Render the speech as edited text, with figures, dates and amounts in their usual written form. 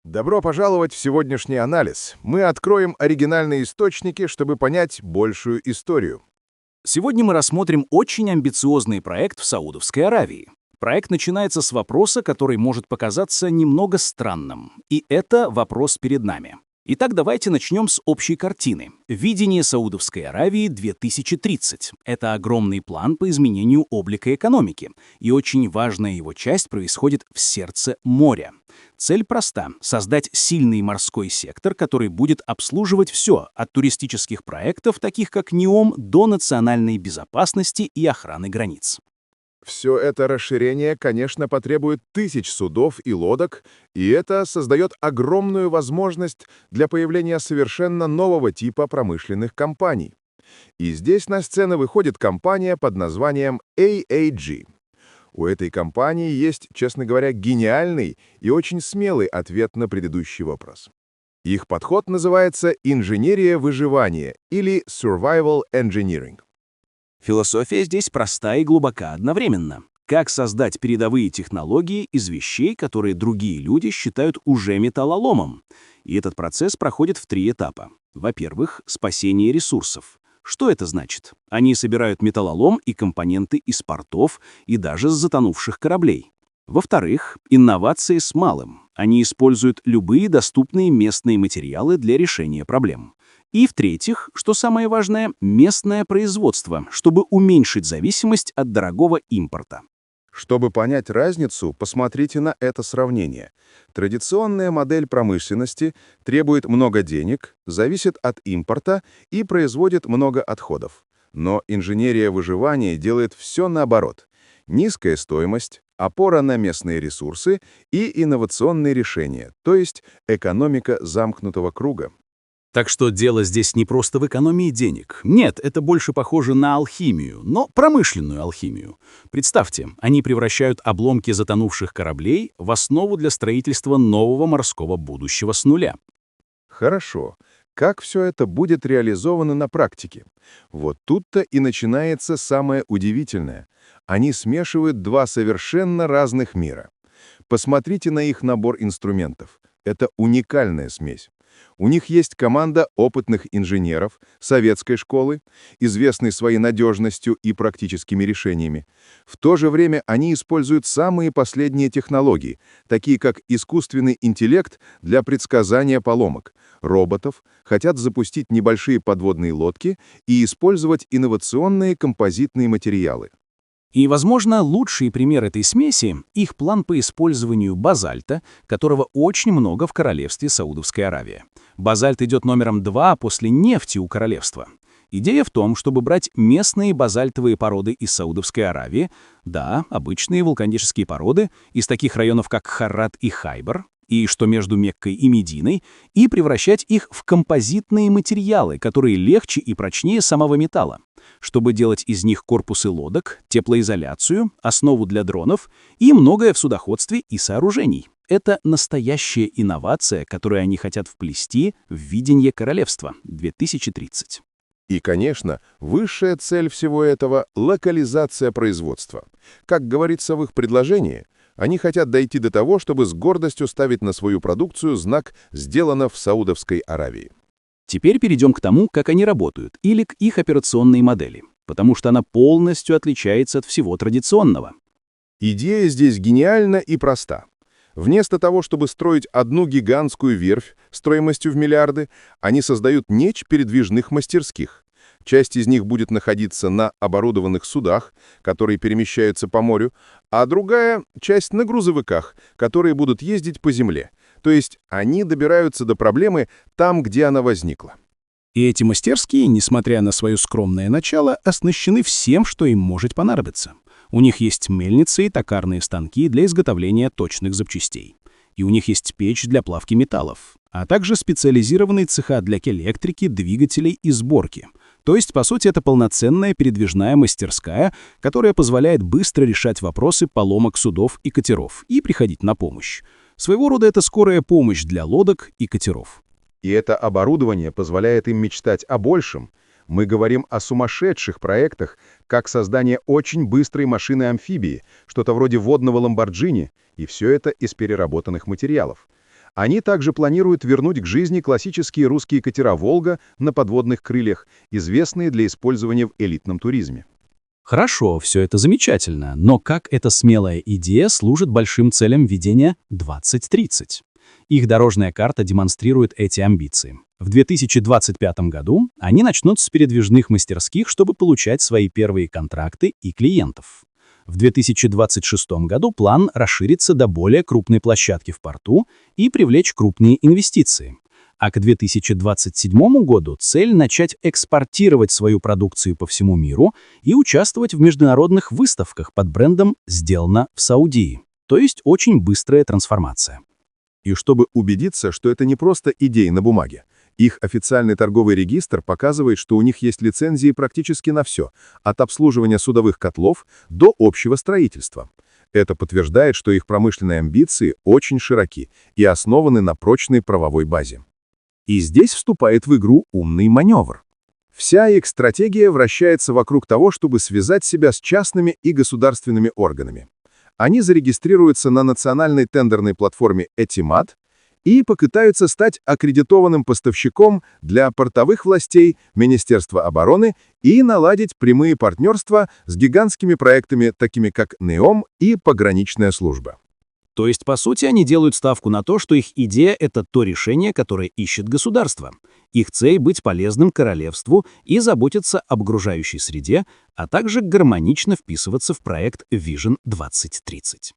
Добро пожаловать в сегодняшний анализ. Мы откроем оригинальные источники, чтобы понять большую историю. Сегодня мы рассмотрим очень амбициозный проект в Саудовской Аравии. Проект начинается с вопроса, который может показаться немного странным. И это вопрос перед нами. Итак, давайте начнем с общей картины. Видение Саудовской Аравии 2030. Это огромный план по изменению облика экономики. И очень важная его часть происходит в сердце моря. Цель проста — создать сильный морской сектор, который будет обслуживать все, от туристических проектов, таких как НИОМ, до национальной безопасности и охраны границ. Все это расширение, конечно, потребует тысяч судов и лодок, и это создает огромную возможность для появления совершенно нового типа промышленных компаний. И здесь на сцену выходит компания под названием AAG. У этой компании есть, честно говоря, гениальный и очень смелый ответ на предыдущий вопрос. Их подход называется «инженерия выживания» или «survival engineering». Философия здесь проста и глубока одновременно. Как создать передовые технологии из вещей, которые другие люди считают уже металлоломом? И этот процесс проходит в 3 этапа. Во-первых, спасение ресурсов. Что это значит? Они собирают металлолом и компоненты из портов и даже с затонувших кораблей. Во-вторых, инновации с малым. Они используют любые доступные местные материалы для решения проблем. И в-третьих, что самое важное, местное производство, чтобы уменьшить зависимость от дорогого импорта. Чтобы понять разницу, посмотрите на это сравнение. Традиционная модель промышленности требует много денег, зависит от импорта и производит много отходов. Но инженерия выживания делает все наоборот. Низкая стоимость, опора на местные ресурсы и инновационные решения, то есть экономика замкнутого круга. Так что дело здесь не просто в экономии денег. Нет, это больше похоже на алхимию, но промышленную алхимию. Представьте, они превращают обломки затонувших кораблей в основу для строительства нового морского будущего с нуля. Хорошо. Как все это будет реализовано на практике? Вот тут-то и начинается самое удивительное. Они смешивают 2 совершенно разных мира. Посмотрите на их набор инструментов. Это уникальная смесь. У них есть команда опытных инженеров советской школы, известной своей надежностью и практическими решениями. В то же время они используют самые последние технологии, такие как искусственный интеллект для предсказания поломок, роботов, хотят запустить небольшие подводные лодки и использовать инновационные композитные материалы. И, возможно, лучший пример этой смеси — их план по использованию базальта, которого очень много в королевстве Саудовской Аравии. Базальт идет номером 2 после нефти у королевства. Идея в том, чтобы брать местные базальтовые породы из Саудовской Аравии, да, обычные вулканические породы, из таких районов, как Харрат и Хайбар, и что между Меккой и Мединой, и превращать их в композитные материалы, которые легче и прочнее самого металла, чтобы делать из них корпусы лодок, теплоизоляцию, основу для дронов и многое в судоходстве и сооружений. Это настоящая инновация, которую они хотят вплести в видение королевства 2030. И, конечно, высшая цель всего этого — локализация производства. Как говорится в их предложении, они хотят дойти до того, чтобы с гордостью ставить на свою продукцию знак «Сделано в Саудовской Аравии». Теперь перейдем к тому, как они работают, или к их операционной модели, потому что она полностью отличается от всего традиционного. Идея здесь гениальна и проста. Вместо того, чтобы строить одну гигантскую верфь стоимостью в миллиарды, они создают нечь передвижных мастерских. Часть из них будет находиться на оборудованных судах, которые перемещаются по морю, а другая часть на грузовиках, которые будут ездить по земле. То есть они добираются до проблемы там, где она возникла. И эти мастерские, несмотря на свое скромное начало, оснащены всем, что им может понадобиться. У них есть мельницы и токарные станки для изготовления точных запчастей. И у них есть печь для плавки металлов, а также специализированные цеха для электрики, двигателей и сборки. То есть, по сути, это полноценная передвижная мастерская, которая позволяет быстро решать вопросы поломок судов и катеров и приходить на помощь. Своего рода это скорая помощь для лодок и катеров. И это оборудование позволяет им мечтать о большем. Мы говорим о сумасшедших проектах, как создание очень быстрой машины-амфибии, что-то вроде водного Ламборджини, и все это из переработанных материалов. Они также планируют вернуть к жизни классические русские катера «Волга» на подводных крыльях, известные для использования в элитном туризме. Хорошо, все это замечательно, но как эта смелая идея служит большим целям ведения 2030? Их дорожная карта демонстрирует эти амбиции. В 2025 году они начнут с передвижных мастерских, чтобы получать свои первые контракты и клиентов. В 2026 году план расширится до более крупной площадки в порту и привлечь крупные инвестиции. А к 2027 году цель начать экспортировать свою продукцию по всему миру и участвовать в международных выставках под брендом «Сделано в Саудии». То есть очень быстрая трансформация. И чтобы убедиться, что это не просто идеи на бумаге, их официальный торговый регистр показывает, что у них есть лицензии практически на все, от обслуживания судовых котлов до общего строительства. Это подтверждает, что их промышленные амбиции очень широки и основаны на прочной правовой базе. И здесь вступает в игру умный маневр. Вся их стратегия вращается вокруг того, чтобы связать себя с частными и государственными органами. Они зарегистрируются на национальной тендерной платформе Etihad и попытаются стать аккредитованным поставщиком для портовых властей, Министерства обороны и наладить прямые партнерства с гигантскими проектами, такими как NEOM и пограничная служба. То есть, по сути, они делают ставку на то, что их идея — это то решение, которое ищет государство. Их цель — быть полезным королевству и заботиться об окружающей среде, а также гармонично вписываться в проект Vision 2030.